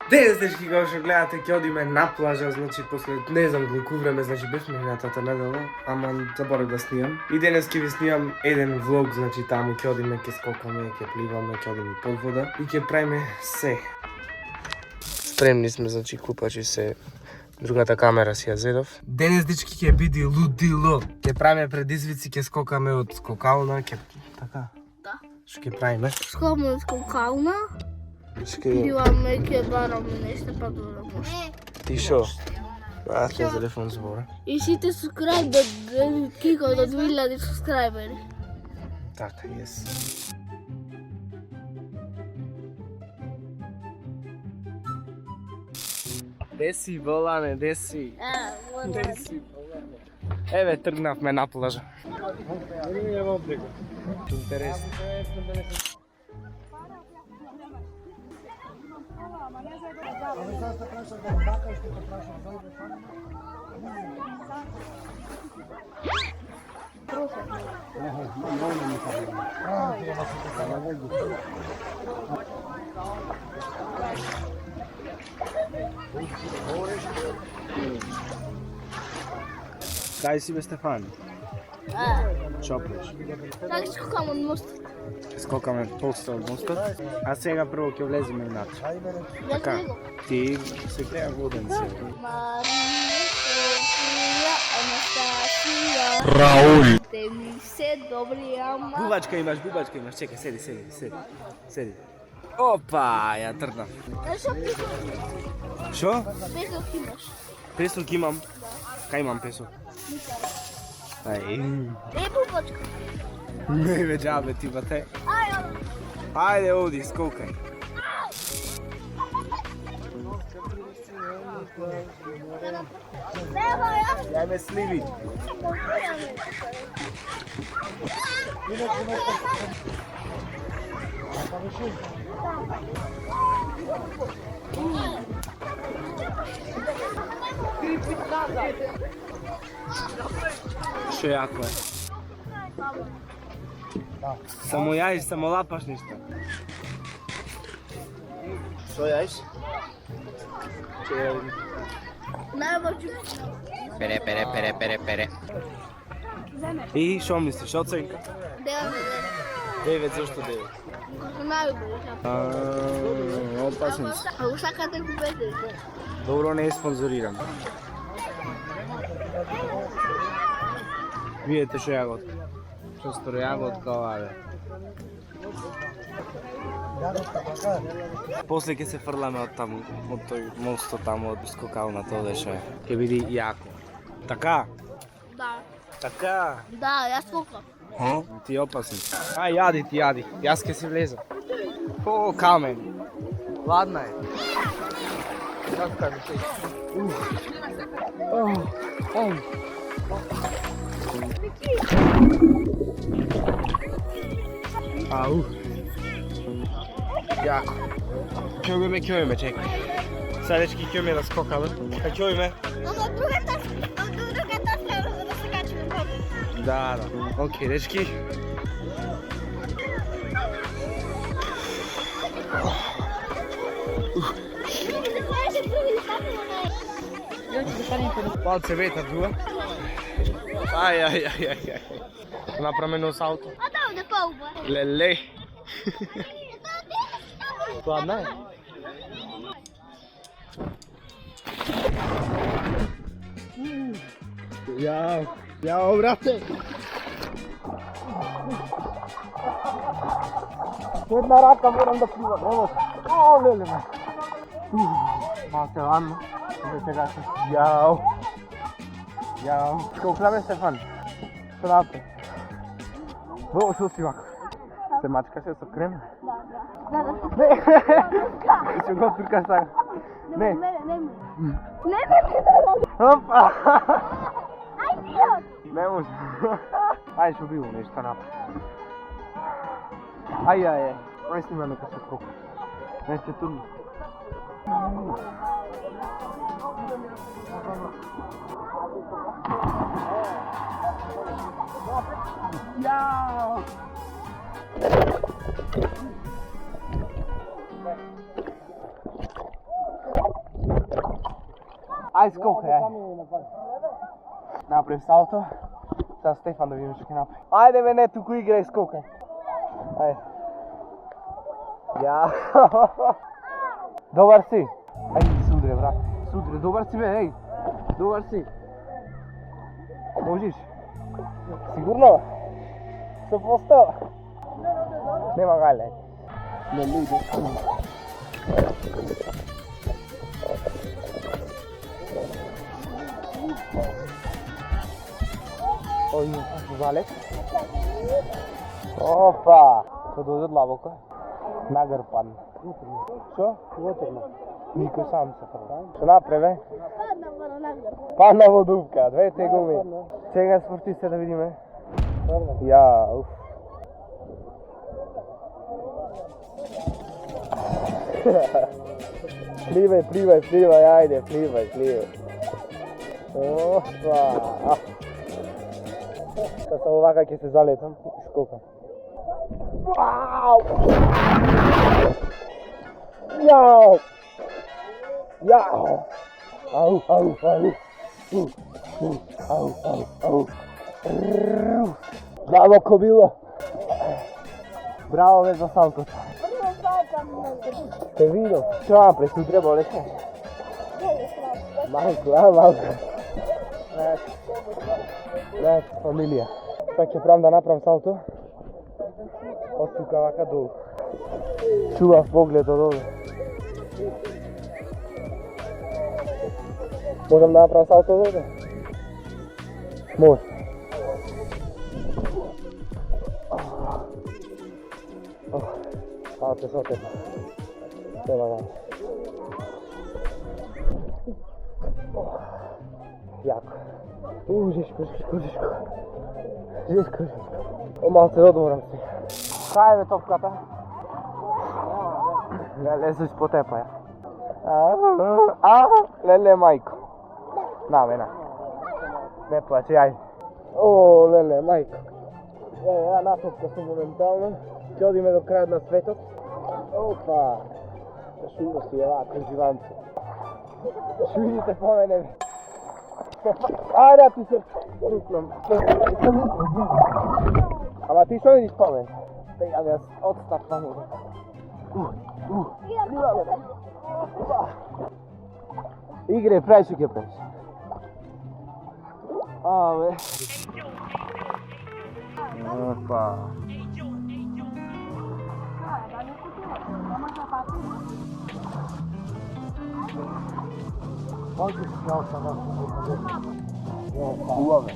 Денес, дечки, како што гледате, ќе одиме на плажа, значи, после, не знам колку време, значи, бевме минатата недела, ама заборав да снимам. И денес ќе ви снимам еден влог, значи, таму ќе одиме, ќе скокаме, ќе пливаме, ќе одиме под вода и ќе правиме се. Спремни сме, значи, купачи се. Другата камера си ја зедов. Денес, дечки, ќе биде лудило. Ќе правиме предизвици, ќе скокаме од скокална, ќе... Така? Да. Што ќе правиме? Скокаме од скокална. Биваме, ќе бараме нешто, па добро може. Ти шо? Аз на телефон збора. И сите субскрайб до Кико до 2000 субскрайбери. Така, јес. Деси, волане, деси. Деси, волане. Еве, тргнавме на плажа. Интересно. Кај си бе, Стефан? Чоплеш. Така скокам од мостот. Скокаме полста од мостот, а сега прво ќе влеземе внатре. Така, ти се гледа воден се. Марија, Софија, Анастасија. Раул. Те ми се добри, ама... Бубачка имаш, чекај, седи. Опа, ја тргнав. Шо песок? Шо? Песок имаш? Песок имам? Кај имам песок? Ај. Бубачка. Не бе џабе ти бате. Ајде оди, скокај. Ја ме сливи. Што јако е. Само јаиш, само лапаш ништо. Што јаиш? Најбачу. Пере. И што мислиш, оценка? 9, зашто 9? Најубаво. Опасен си. Ако сакате купете. Добро, не е спонзориран. Видете што јаготка. Што стро јаготка ова бе. После ќе се фрламе од таму, од тој мостот таму, од скокалната, оде што е. Ќе биде јако. Така? Да. Така? Да, јас скокам. Ти опасен. Ај, јади. Јас ке си влезам. О, камен. Ладна е. Како ми се? Ау. Јако. Ќојме, чекај. Садечки ќојме да скокаме. Ќојме. Но до другата страна за да се качиме вода. Да. Океј, дечки. Палце ветар дуа. Ај. Направено с ауто. А да, овде пауба. Леле. Ладна е? Јао, брате. Една рака морам да пливам, не може. О, леле ме. Малце ладно. Јао. Скокаме, Стефан. Што напред? Во, што си вака? Се мачкаше со крем? Да. Не! Ќе го турка сега. Не. Опа! Не може. Ајде што било нешто напред. Ај. Ај снимаме ка се скока. Не се турни. Јао! Ај скокај. Направи салто. Сега Стефан да видим што ќе направи. Ајде бе, не туку играј, скокај. Ајде. Ја. Добар си. Ајде судре, брат. Судре, добар си бе, еј. Добар си. Можеш? Сигурно? 100%? Нема гале. Не луѓе. Ој, залет. Опа! Што дојде длабоко? Нагрпан. Што? Вотерно. Никој сам се прва. Што направи? Падна во дупка, двете гуми. Сега спортисте да видиме. Ја, уф. Пливај, ајде, пливај. Опа! Са само вака ќе се залетам и скокам. Вау! Јау! Ау! Длабоко било. Браво бе за салкото. Те видов. Што направи, сутре болеше? Малко. Не, фамилија. Сега ќе правам да направам салто. Од тука вака долу. Чував поглед од овде. Можам да направам салто од овде? Може. Салто се отепа. Тема га. Јако. Жешко. Малце додморам се. Кај бе топката? Леле, сеш по тепа ја. Леле, мајко. На, бе, на. Не плачи, ајде. О, леле, мајко. Ја натопка сум моментално. Ќе одиме до крајот на светот. Опа. Шуро си, вако, живанце. Шуидите по мене, бе. Ајде, ти се рукнам. Ама ти што видиш по мене? Сега да јас отстапвам овде. Игре, прави што ќе правиш. Бе. Опа. Убаве.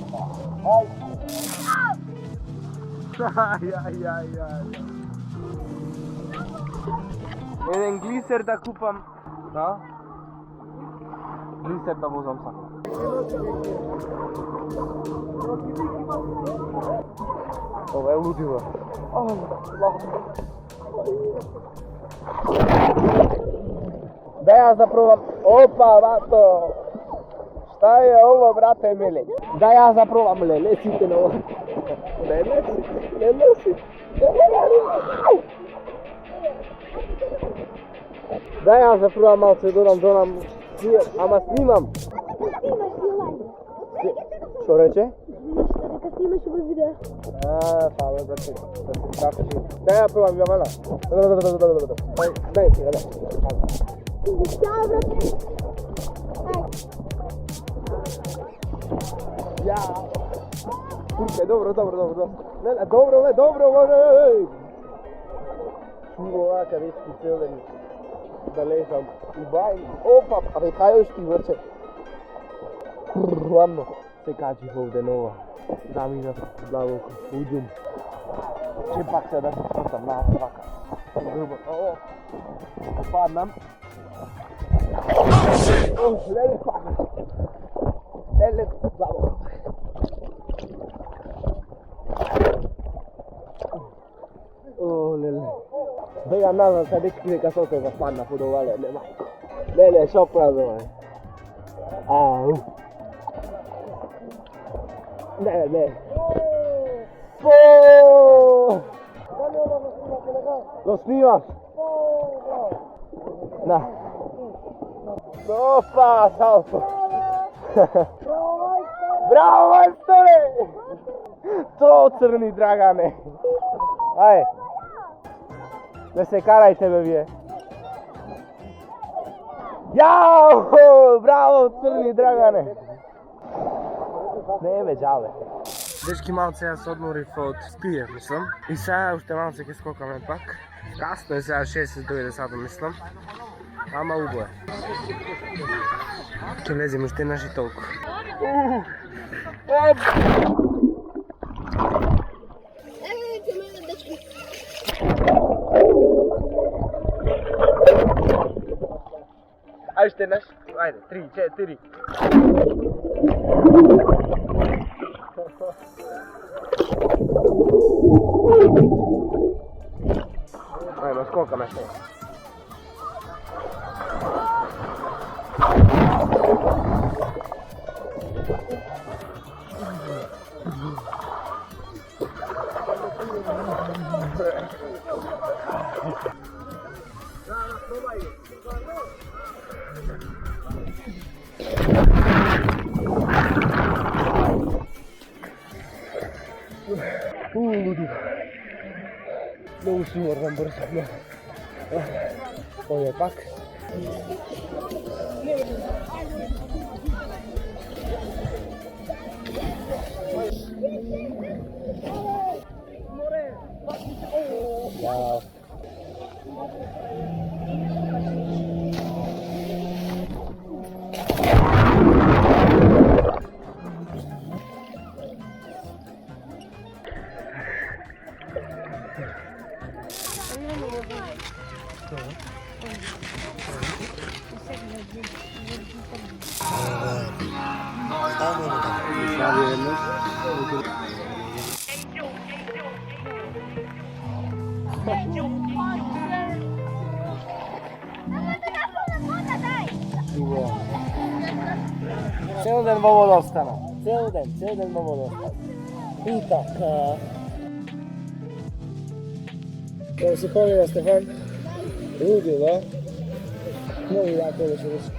Еден глисер да купам. Да? Глисер да возам сакам. Ова е лудиво. Да ја запробам. Опа, бато. Шта е ово, брате миле? Да ја запробам лелесите на ово. Лелеси. Да ја запробам малце, донам. Ама снимам. Што рече? Дека снимаш во видео. Фала да се скапиш. Да ја пробам, Јамана. Дај си, дај. Чао, брате. Ја. Турке, добро. Леле, добро, може. Шуро вака, дечки целени. Да лежам и бај. Опа, абе, кај ош ти врче? Ладно. Се качив овде нова. Да минав длабоко, уđum. Че пак се да се спустам на вака. Паднам. Леле, паднам. Леле, длабоко. Леле. Бега назад, са дечки дека со се паднав од ова, леле, мајко. Леле, шо правам? Не. Lo snimaš? Na. Opa, salto. Браво, мајсторе! То црни Драгане. Ајде. Не се карајте, бе, вие. Јао! Браво, црни Драгане! Не ме джаве. Дечки, малце ја се одморив од спијев, мислам. И сега уште малце ќе скокаме пак. Касно е сега 6:90, мислам. Ама убо е. Ќе лезем уште наши толку. Ајде уште наш. Ајде, 3, 4. Ајде, скокаме што. Луди. Много си морам бързо. Ой, пак. Вау. Цел ден во вода остана. Цел ден во вода остана. И така. Како се помина, Стефан? Луди, да? Много јако беше вече.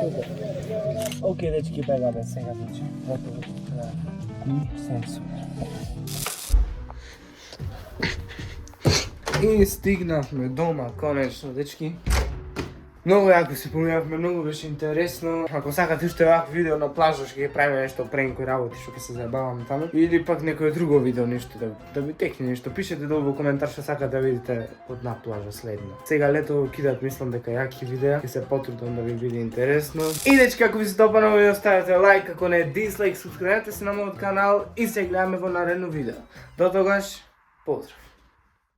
Супер. Океј, дечки, бегаме сега вече. Готово. И се супер. И стигнавме дома, конечно, дечки. Многу јако се поминавме, многу беше интересно. Ако сакате уште вакво видео на плажа, ќе ги правиме нешто пренко работи што ќе се заебаваме таму. Или пак некое друго видео нешто да ви текне нешто. Пишете долу во коментар што сакате да видите од на плажа следно. Сега лето кидат, мислам дека јаки видеа, ќе се потрудам да ви биде интересно. И дечки, ако ви се допадна видео, ставете лайк, ако не дислайк, субскрибнете се на мојот канал и се гледаме во наредно видео. До тогаш, поздрав!